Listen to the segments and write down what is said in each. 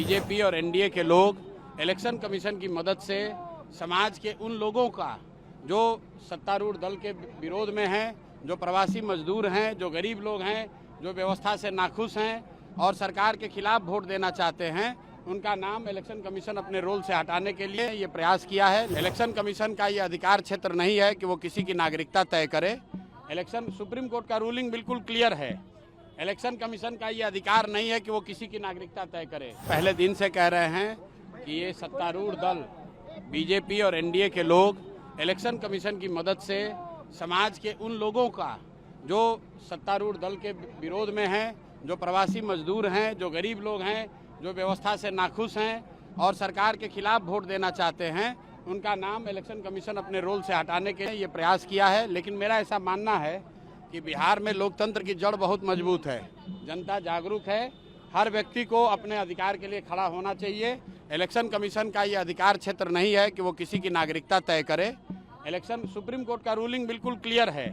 BJP और NDA के लोग इलेक्शन कमीशन की मदद से समाज के उन लोगों का जो सत्तारूढ़ दल के विरोध में हैं, जो प्रवासी मजदूर हैं, जो गरीब लोग हैं, जो व्यवस्था से नाखुश हैं और सरकार के खिलाफ वोट देना चाहते हैं, उनका नाम इलेक्शन कमीशन अपने रोल से हटाने के लिए ये प्रयास किया है। इलेक्शन कमीशन का ये अधिकार क्षेत्र नहीं है कि वो किसी की नागरिकता तय करे। इलेक्शन सुप्रीम कोर्ट का रूलिंग बिल्कुल क्लियर है। इलेक्शन कमीशन का ये अधिकार नहीं है कि वो किसी की नागरिकता तय करे। पहले दिन से कह रहे हैं कि ये सत्तारूढ़ दल बीजेपी और एनडीए के लोग इलेक्शन कमीशन की मदद से समाज के उन लोगों का जो सत्तारूढ़ दल के विरोध में हैं, जो प्रवासी मजदूर हैं, जो गरीब लोग हैं, जो व्यवस्था से नाखुश हैं और सरकार के खिलाफ वोट देना चाहते हैं, उनका नाम इलेक्शन कमीशन अपने रोल से हटाने के लिए ये प्रयास किया है। लेकिन मेरा ऐसा मानना है कि बिहार में लोकतंत्र की जड़ बहुत मजबूत है, जनता जागरूक है, हर व्यक्ति को अपने अधिकार के लिए खड़ा होना चाहिए। इलेक्शन कमीशन का ये अधिकार क्षेत्र नहीं है कि वो किसी की नागरिकता तय करे। इलेक्शन सुप्रीम कोर्ट का रूलिंग बिल्कुल क्लियर है।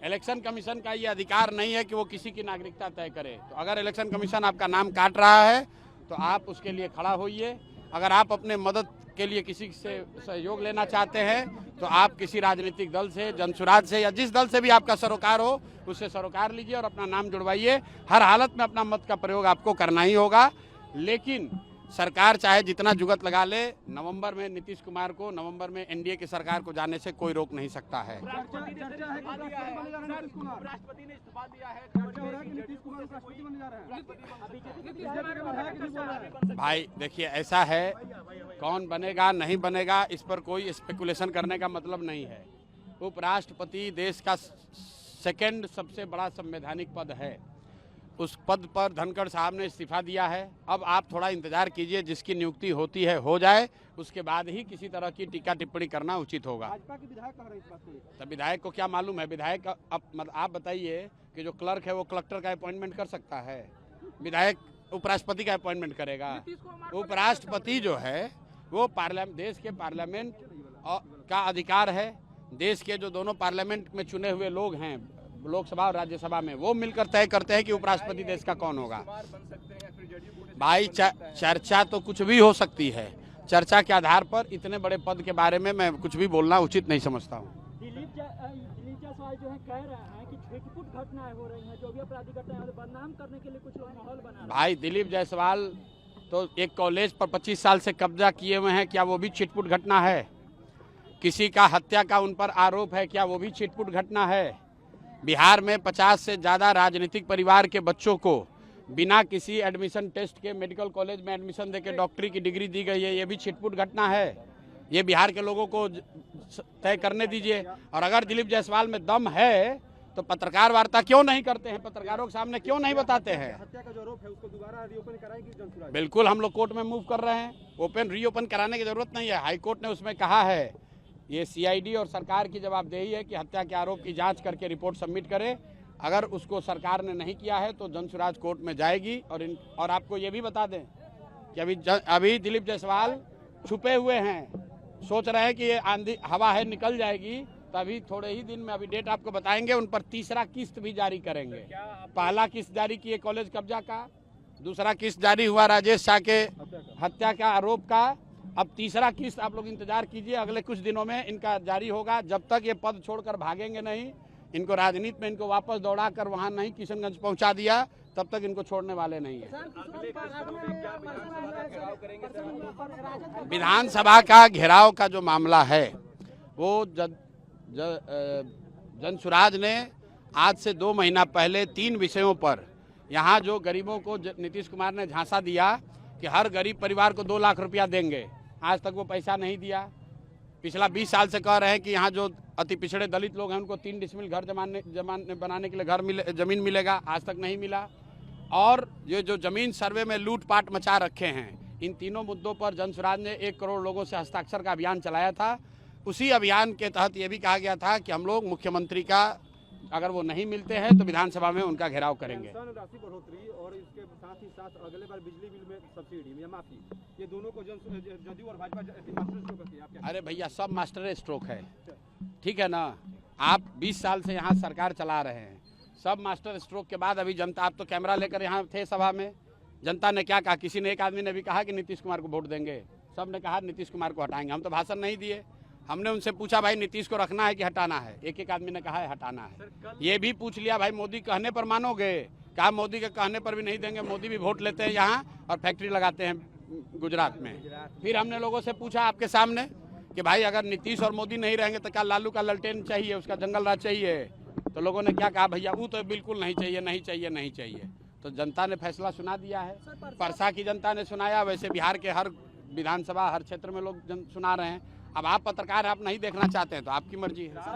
इलेक्शन कमीशन का ये अधिकार नहीं है कि वो किसी की नागरिकता तय करे। तो अगर इलेक्शन कमीशन आपका नाम काट रहा है तो आप उसके लिए खड़ा होइए। अगर आप अपने मदद के लिए किसी से सहयोग लेना चाहते हैं तो आप किसी राजनीतिक दल से, जनसुराज से या जिस दल से भी आपका सरोकार हो उससे सरोकार लीजिए और अपना नाम जुड़वाइए। हर हालत में अपना मत का प्रयोग आपको करना ही होगा। लेकिन सरकार चाहे जितना जुगत लगा ले, नवंबर में नीतीश कुमार को, नवंबर में एनडीए की सरकार को जाने से कोई रोक नहीं सकता है। भाई देखिए, ऐसा है, कौन बनेगा नहीं बनेगा इस पर कोई स्पेकुलेशन करने का मतलब नहीं है। उपराष्ट्रपति देश का सेकंड सबसे बड़ा संवैधानिक पद है। उस पद पर धनखड़ साहब ने इस्तीफा दिया है। अब आप थोड़ा इंतजार कीजिए, जिसकी नियुक्ति होती है हो जाए, उसके बाद ही किसी तरह की टीका टिप्पणी करना उचित होगा। भाजपा के विधायक कह रहे हैं इस बात को। तो विधायक को क्या मालूम है? विधायक आप बताइए कि जो क्लर्क है वो कलेक्टर का अपॉइंटमेंट कर सकता है? विधायक उपराष्ट्रपति का अपॉइंटमेंट करेगा? उपराष्ट्रपति जो है वो देश के पार्लियामेंट का अधिकार है। देश के जो दोनों पार्लियामेंट में चुने हुए लोग हैं, लोकसभा और राज्यसभा में, वो मिलकर तय करते हैं कि उपराष्ट्रपति देश का कौन होगा। भाई चर्चा तो कुछ भी हो सकती है। चर्चा के आधार पर इतने बड़े पद के बारे में मैं कुछ भी बोलना उचित नहीं समझता हूँ। दिलीप जायसवाल जो है कह रहे हैं कि छिटपुट घटनाएं हो रही हैं, जो भी अपराधी घटनाएं बदनाम करने के लिए कुछ लोग माहौल बना रहे हैं। भाई दिलीप जायसवाल तो एक कॉलेज पर 25 साल से कब्जा किए हुए हैं, क्या वो भी छिटपुट घटना है? किसी का हत्या का उन पर आरोप है, क्या वो भी छिटपुट घटना है? बिहार में 50 से ज़्यादा राजनीतिक परिवार के बच्चों को बिना किसी एडमिशन टेस्ट के मेडिकल कॉलेज में एडमिशन देके डॉक्टरी की डिग्री दी गई है, ये भी छिटपुट घटना है। ये बिहार के लोगों को तय करने दीजिए। और अगर दिलीप जायसवाल में दम है तो पत्रकार वार्ता क्यों नहीं करते हैं? पत्रकारों के सामने क्यों नहीं बताते हैं? हत्या का जो आरोप है उसको दोबारा रीओपन कराएंगे जनसुराज? बिल्कुल, हम लोग कोर्ट में मूव कर रहे हैं। रीओपन कराने की जरूरत नहीं है। हाई कोर्ट ने उसमें कहा है, ये सीआईडी और सरकार की जवाबदेही है कि हत्या के आरोप की जांच करके रिपोर्ट सबमिट करे। अगर उसको सरकार ने नहीं किया है तो जनसुराज कोर्ट में जाएगी। और आपको ये भी बता दें कि अभी दिलीप जायसवाल छुपे हुए हैं, सोच रहे हैं कि ये आंधी हवा है निकल जाएगी, तभी थोड़े ही दिन में, अभी डेट आपको बताएंगे, उन पर तीसरा किस्त भी जारी करेंगे। पहला किस्त जारी किए कॉलेज कब्जा का, दूसरा किस्त जारी हुआ राजेश शाह के हत्या का आरोप का, अब तीसरा किस्त आप लोग इंतजार कीजिए, अगले कुछ दिनों में इनका जारी होगा। जब तक ये पद छोड़कर भागेंगे नहीं, इनको राजनीति में इनको वापस दौड़ा कर वहाँ नहीं किशनगंज पहुँचा दिया, तब तक इनको छोड़ने वाले नहीं है। विधानसभा का घेराव का जो मामला है वो जनसुराज ने आज से 2 महीना पहले 3 विषयों पर, यहाँ जो गरीबों को नीतीश कुमार ने झांसा दिया कि हर गरीब परिवार को 2 लाख रुपया देंगे, आज तक वो पैसा नहीं दिया। पिछला 20 साल से कह रहे हैं कि यहाँ जो अति पिछड़े दलित लोग हैं उनको 3 डिसमिल घर बनाने के लिए जमीन मिलेगा, आज तक नहीं मिला। और ये जो जमीन सर्वे में लूटपाट मचा रखे हैं, इन तीनों मुद्दों पर जनसुराज ने 1 करोड़ लोगों से हस्ताक्षर का अभियान चलाया था। उसी अभियान के तहत ये भी कहा गया था कि हम लोग मुख्यमंत्री का, अगर वो नहीं मिलते हैं तो विधानसभा में उनका घेराव करेंगे। राशि बढ़ोतरी और इसके साथ ही साथ अगले बार बिजली बिल में सब्सिडी या माफी, ये दोनों को जदयू और भाजपा मास्टर स्ट्रोक किया। अरे भैया, सब मास्टर स्ट्रोक है, ठीक है ना? आप 20 साल से यहाँ सरकार चला रहे हैं, सब मास्टर स्ट्रोक के बाद अभी जनता, आप तो कैमरा लेकर यहाँ थे सभा में, जनता ने क्या कहा, किसी ने एक आदमी ने भी कहा कि नीतीश कुमार को वोट देंगे, सब ने कहा नीतीश कुमार को हटाएंगे। हम तो भाषण नहीं दिए, हमने उनसे पूछा भाई नीतीश को रखना है कि हटाना है, एक एक आदमी ने कहा है हटाना है। ये भी पूछ लिया भाई मोदी कहने पर मानोगे, कहा मोदी के कहने पर भी नहीं देंगे, मोदी भी वोट लेते हैं यहाँ और फैक्ट्री लगाते हैं गुजरात में। फिर हमने लोगों से पूछा आपके सामने कि भाई अगर नीतीश और मोदी नहीं रहेंगे तो क्या लालू का ललटेन चाहिए, उसका जंगल राज चाहिए? तो लोगों ने क्या कहा, भैया वो तो बिल्कुल नहीं चाहिए, नहीं चाहिए, नहीं चाहिए। तो जनता ने फैसला सुना दिया है, परसा की जनता ने सुनाया, वैसे बिहार के हर विधानसभा हर क्षेत्र में लोग सुना रहे हैं। अब आप पत्रकार आप नहीं देखना चाहते हैं तो आपकी मर्जी है।